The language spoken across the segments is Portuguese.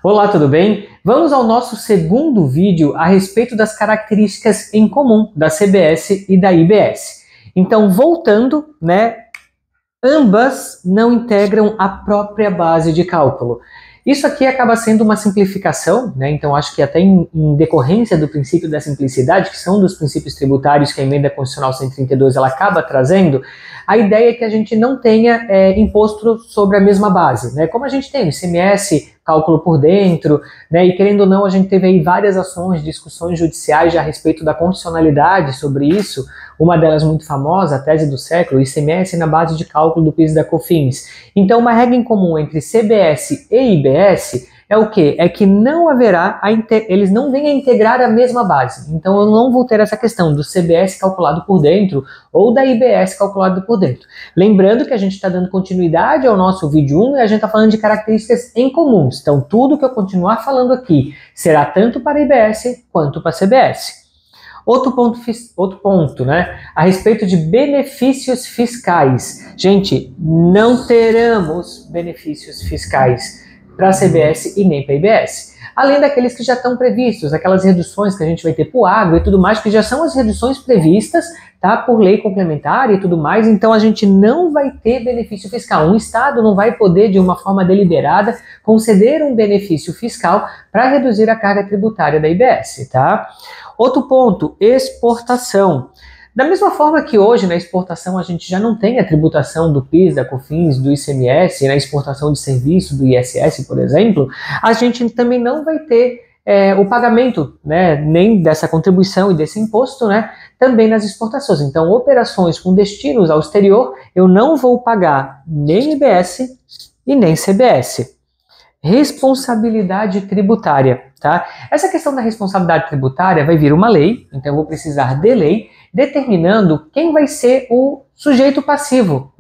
Olá, tudo bem? Vamos ao nosso segundo vídeo a respeito das características em comum da CBS e da IBS. Então, voltando, ambas não integram a própria base de cálculo. Isso aqui acaba sendo uma simplificação, então acho que até em decorrência do princípio da simplicidade, que são dos princípios tributários que a Emenda Constitucional 132 ela acaba trazendo, a ideia é que a gente não tenha imposto sobre a mesma base, como a gente tem o ICMS, cálculo por dentro, e querendo ou não a gente teve aí várias ações, discussões judiciais a respeito da constitucionalidade sobre isso, uma delas muito famosa, a tese do século, ICMS na base de cálculo do PIS e da COFINS. Então uma regra em comum entre CBS e IBS é o quê? É que não haverá, eles não vêm a integrar a mesma base. Então eu não vou ter essa questão do CBS calculado por dentro ou da IBS calculado por dentro. Lembrando que a gente está dando continuidade ao nosso vídeo 1 e a gente está falando de características em comuns. Então tudo que eu continuar falando aqui será tanto para a IBS quanto para a CBS. Outro ponto, a respeito de benefícios fiscais. Gente, não teremos benefícios fiscais para a CBS e nem para a IBS. Além daqueles que já estão previstos, aquelas reduções que a gente vai ter para o agro e tudo mais, que já são as reduções previstas, por lei complementar e tudo mais, então a gente não vai ter benefício fiscal. Um Estado não vai poder, de uma forma deliberada, conceder um benefício fiscal para reduzir a carga tributária da IBS, Outro ponto, exportação. Da mesma forma que hoje na exportação a gente já não tem a tributação do PIS, da COFINS, do ICMS, na exportação de serviço, do ISS, por exemplo, a gente também não vai ter o pagamento, nem dessa contribuição e desse imposto, também nas exportações. Então, operações com destinos ao exterior, eu não vou pagar nem IBS e nem CBS. Responsabilidade tributária, Essa questão da responsabilidade tributária vai vir uma lei, então eu vou precisar de lei, determinando quem vai ser o sujeito passivo,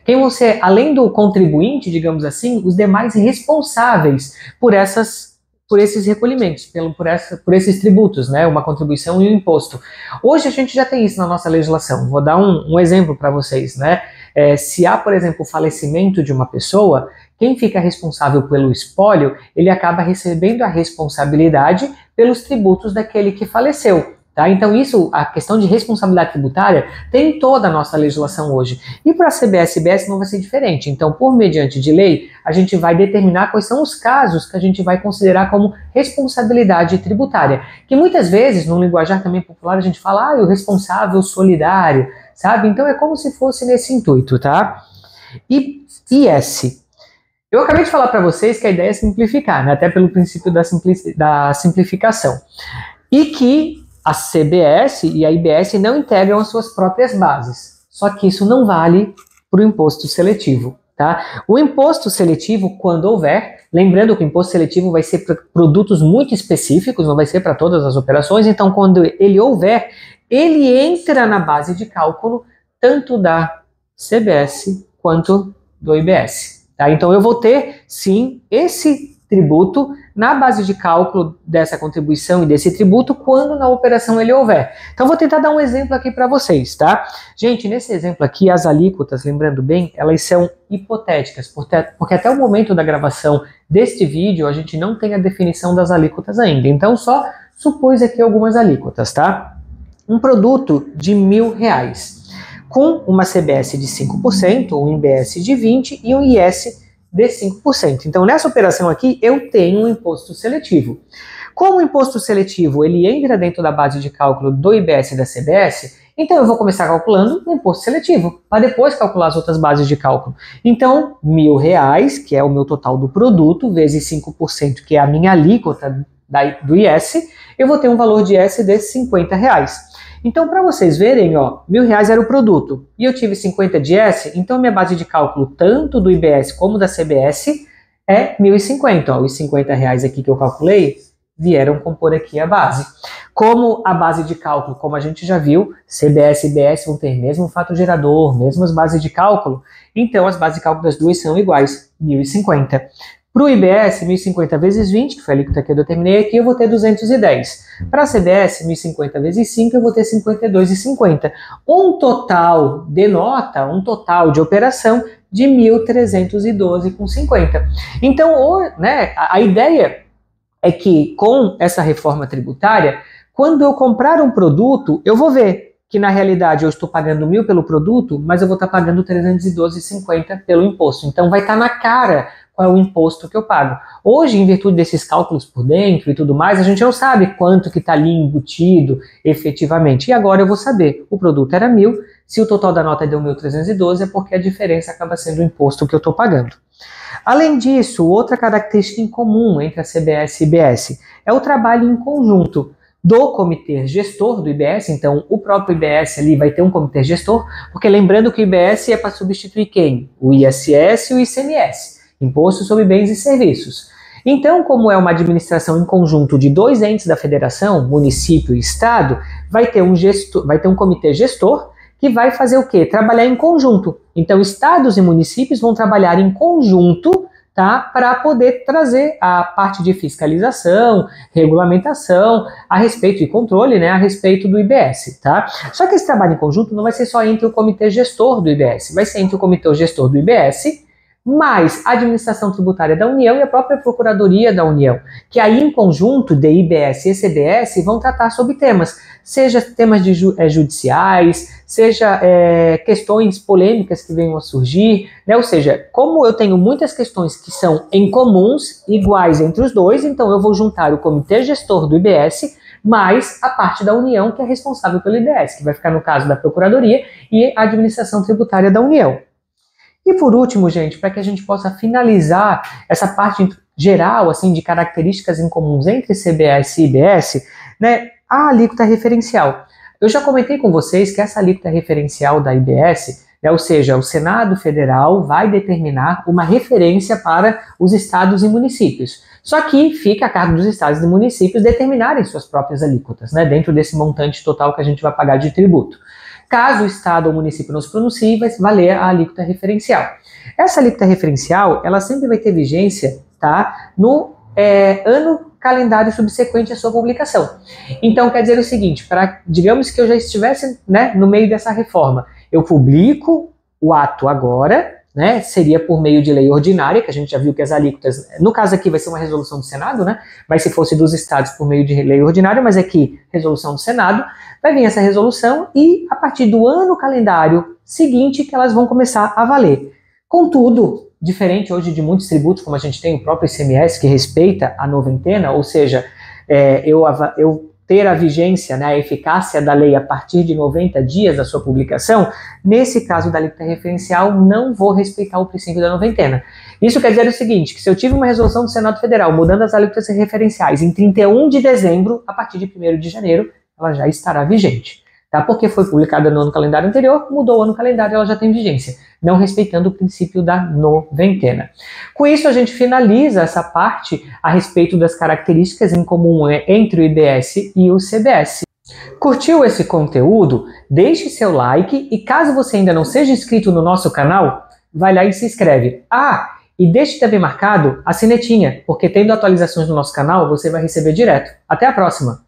Quem vão ser, além do contribuinte, digamos assim, os demais responsáveis por esses recolhimentos, por esses tributos, uma contribuição e um imposto. Hoje a gente já tem isso na nossa legislação. Vou dar um exemplo para vocês, se há, por exemplo, o falecimento de uma pessoa, quem fica responsável pelo espólio, ele acaba recebendo a responsabilidade pelos tributos daquele que faleceu. Então isso, a questão de responsabilidade tributária tem em toda a nossa legislação hoje. E para a CBS e IBS não vai ser diferente. Então, por mediante de lei, a gente vai determinar quais são os casos que a gente vai considerar como responsabilidade tributária. Que muitas vezes, no linguajar também popular, a gente fala, o responsável solidário, Então é como se fosse nesse intuito, E IS. Eu acabei de falar para vocês que a ideia é simplificar, até pelo princípio da simplificação. E que a CBS e a IBS não integram as suas próprias bases. Só que isso não vale para o imposto seletivo, O imposto seletivo, quando houver, lembrando que o imposto seletivo vai ser para produtos muito específicos, não vai ser para todas as operações, então quando ele houver, ele entra na base de cálculo tanto da CBS quanto do IBS. Então eu vou ter, sim, esse tributo na base de cálculo dessa contribuição e desse tributo quando na operação ele houver. Então vou tentar dar um exemplo aqui para vocês, Gente, nesse exemplo aqui, as alíquotas, lembrando bem, elas são hipotéticas, porque até o momento da gravação deste vídeo a gente não tem a definição das alíquotas ainda. Então só supus aqui algumas alíquotas, Um produto de R$1.000, com uma CBS de 5%, um IBS de 20% e um IS de 5%. Então, nessa operação aqui, eu tenho um imposto seletivo. Como o imposto seletivo ele entra dentro da base de cálculo do IBS e da CBS, então eu vou começar calculando o imposto seletivo, para depois calcular as outras bases de cálculo. Então, R$1.000, que é o meu total do produto, vezes 5%, que é a minha alíquota do IS, eu vou ter um valor de IS de R$50. Então, para vocês verem, R$1.000 era o produto e eu tive 50 de S, então minha base de cálculo tanto do IBS como da CBS é 1.050. Os R$50 aqui que eu calculei vieram compor aqui a base. Como a base de cálculo, como a gente já viu, CBS e IBS vão ter mesmo fato gerador, mesmas bases de cálculo, então as bases de cálculo das duas são iguais, 1.050. Para o IBS, 1.050 vezes 20, que foi a alíquota que eu determinei aqui, eu vou ter 210. Para a CBS, 1.050 vezes 5, eu vou ter 52,50. Um total de operação de 1.312,50. Então, né, a ideia é que com essa reforma tributária, quando eu comprar um produto, eu vou ver que na realidade eu estou pagando 1.000 pelo produto, mas eu vou estar pagando 312,50 pelo imposto. Então vai estar na cara qual é o imposto que eu pago. Hoje, em virtude desses cálculos por dentro e tudo mais, a gente não sabe quanto que está ali embutido efetivamente. E agora eu vou saber, o produto era 1.000, se o total da nota deu 1.312 é porque a diferença acaba sendo o imposto que eu estou pagando. Além disso, outra característica em comum entre a CBS e IBS é o trabalho em conjunto do comitê gestor do IBS. Então o próprio IBS ali vai ter um comitê gestor, porque lembrando que o IBS é para substituir quem? O ISS e o ICMS, Imposto sobre Bens e Serviços. Então, como é uma administração em conjunto de dois entes da federação, município e estado, vai ter um comitê gestor que vai fazer o quê? Trabalhar em conjunto. Então estados e municípios vão trabalhar em conjunto, tá, para poder trazer a parte de fiscalização, regulamentação, a respeito de controle, né, a respeito do IBS, tá? Só que esse trabalho em conjunto não vai ser só entre o comitê gestor do IBS, vai ser entre o comitê gestor do IBS, mais a administração tributária da União e a própria Procuradoria da União, que aí em conjunto de IBS e CBS vão tratar sobre temas, seja temas judiciais, seja questões polêmicas que venham a surgir, né? Ou seja, como eu tenho muitas questões que são em comuns, iguais entre os dois, então eu vou juntar o comitê gestor do IBS mais a parte da União que é responsável pelo IBS, que vai ficar no caso da Procuradoria e a administração tributária da União. E por último, gente, para que a gente possa finalizar essa parte geral assim, de características em comuns entre CBS e IBS, né, a alíquota referencial. Eu já comentei com vocês que essa alíquota referencial da IBS, né, ou seja, o Senado Federal vai determinar uma referência para os estados e municípios. Só que fica a cargo dos estados e municípios determinarem suas próprias alíquotas, né, dentro desse montante total que a gente vai pagar de tributo. Caso o estado ou município não se pronuncie, vai valer a alíquota referencial. Essa alíquota referencial, ela sempre vai ter vigência, tá, no ano calendário subsequente à sua publicação. Então quer dizer o seguinte, digamos que eu já estivesse, né, no meio dessa reforma, eu publico o ato agora, né, seria por meio de lei ordinária, que a gente já viu que as alíquotas, no caso aqui vai ser uma resolução do Senado, né, mas se fosse dos estados por meio de lei ordinária, mas aqui resolução do Senado, vai vir essa resolução e a partir do ano calendário seguinte que elas vão começar a valer. Contudo, diferente hoje de muitos tributos, como a gente tem o próprio ICMS, que respeita a noventena, ou seja, eu ter a vigência, né, a eficácia da lei a partir de 90 dias da sua publicação, nesse caso da alíquota referencial, não vou respeitar o princípio da noventena. Isso quer dizer o seguinte, que se eu tive uma resolução do Senado Federal mudando as alíquotas referenciais em 31 de dezembro, a partir de 1º de janeiro, ela já estará vigente. Tá? Porque foi publicada no ano calendário anterior, mudou o ano calendário, ela já tem vigência, não respeitando o princípio da noventena. Com isso, a gente finaliza essa parte a respeito das características em comum entre o IBS e o CBS. Curtiu esse conteúdo? Deixe seu like e caso você ainda não seja inscrito no nosso canal, vai lá e se inscreve. E deixe também marcado a sinetinha, porque tendo atualizações no nosso canal, você vai receber direto. Até a próxima!